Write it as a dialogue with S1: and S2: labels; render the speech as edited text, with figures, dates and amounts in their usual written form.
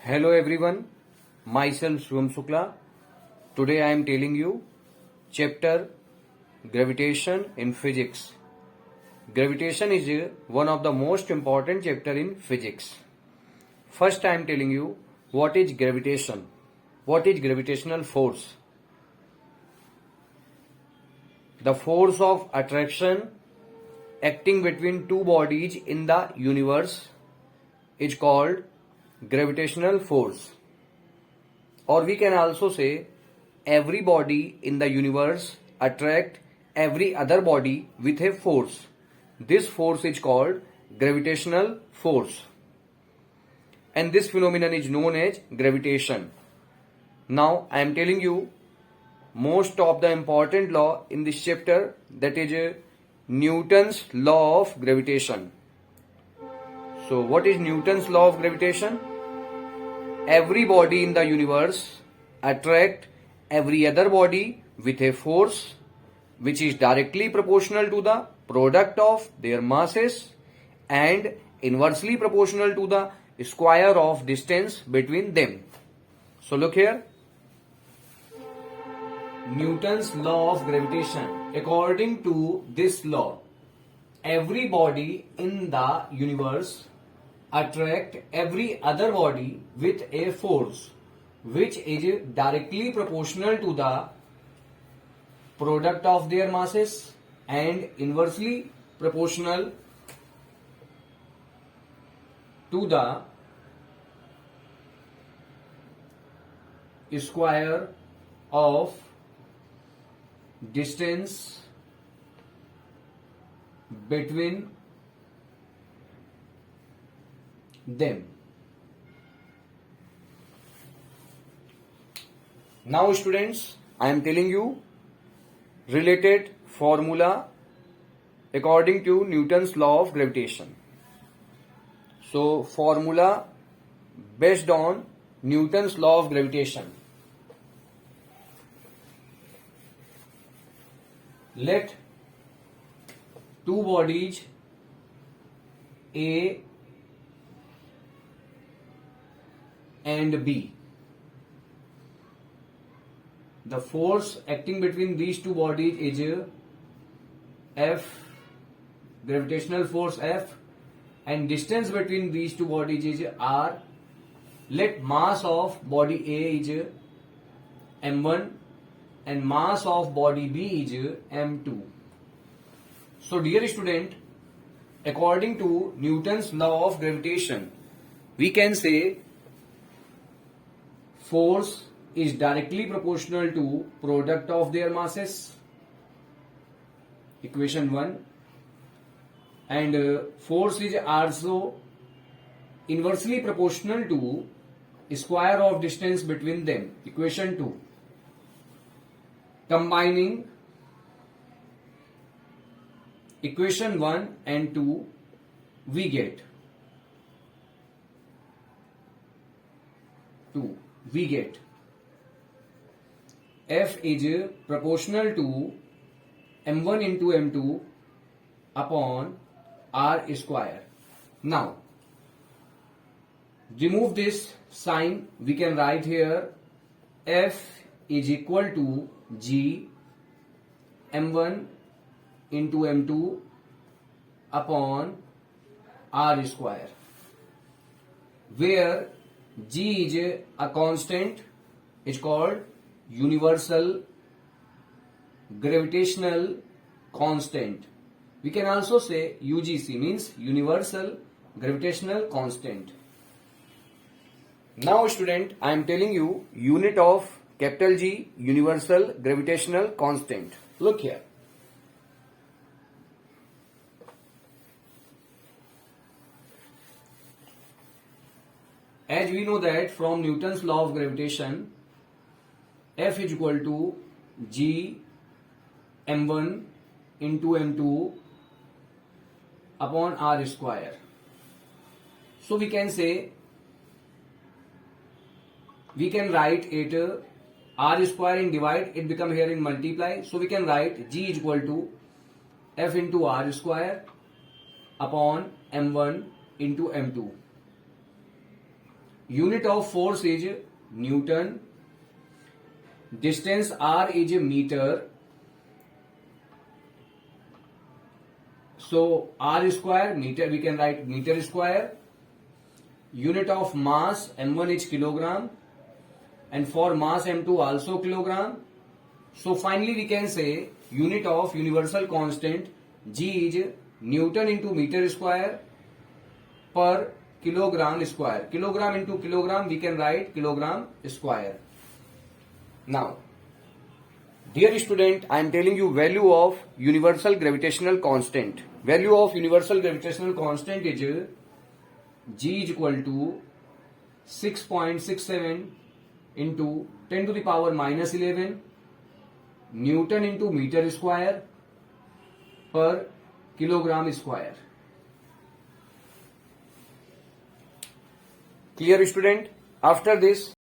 S1: Hello everyone, myself Shubham Shukla. Today I am telling you chapter Gravitation in Physics. Gravitation is one of the most important chapter in physics. First I am telling you what is gravitation. What is gravitational force? The force of attraction acting between two bodies in the universe is called gravitational force, or we can also say every body in the universe attract every other body with a force. This force is called gravitational force, and this phenomenon is known as gravitation. Now I am telling you most of the important law in this chapter, that is Newton's law of gravitation. So what is Newton's law of gravitation? Every body in the universe attract every other body with a force which is directly proportional to the product of their masses and inversely proportional to the square of distance between them. So look here. Newton's law of gravitation. According to this law, every body in the universe attract every other body with a force which is directly proportional to the product of their masses and inversely proportional to the square of distance between them. Now students, I am telling you related formula according to Newton's law of gravitation. So formula based on Newton's law of gravitation. Let two bodies A and B. The force acting between these two bodies is F, gravitational force F, and distance between these two bodies is R. Let mass of body A is M1 and mass of body B is M2. So dear student, according to Newton's law of gravitation, we can say force is directly proportional to product of their masses, equation 1, and force is also inversely proportional to square of distance between them, equation 2. Combining equation 1 and 2, we get F is proportional to M1 into M2 upon R square. Now, remove this sign. We can write here F is equal to G M1 into M2 upon R square, where G is a constant. It's called universal gravitational constant. We can also say UGC, means universal gravitational constant. Now student, I am telling you unit of capital G, universal gravitational constant. Look here. As we know that from Newton's law of gravitation, F is equal to G M1 into M2 upon R square. So we can say, we can write it R square in divide, it become here in multiply. So we can write G is equal to F into R square upon M1 into M2. unit of force is Newton, distance r is meter, so r square, meter, we can write meter square. Unit of mass m1 is kilogram, and for mass m2 also kilogram. So finally we can say unit of universal constant G is Newton into meter square per kilogram square. Kilogram into kilogram, we can write kilogram square. Now, dear student, I am telling you value of universal gravitational constant. Value of universal gravitational constant is G is equal to 6.67 into 10 to the power minus 11 Newton into meter square per kilogram square. Clear, student? After this,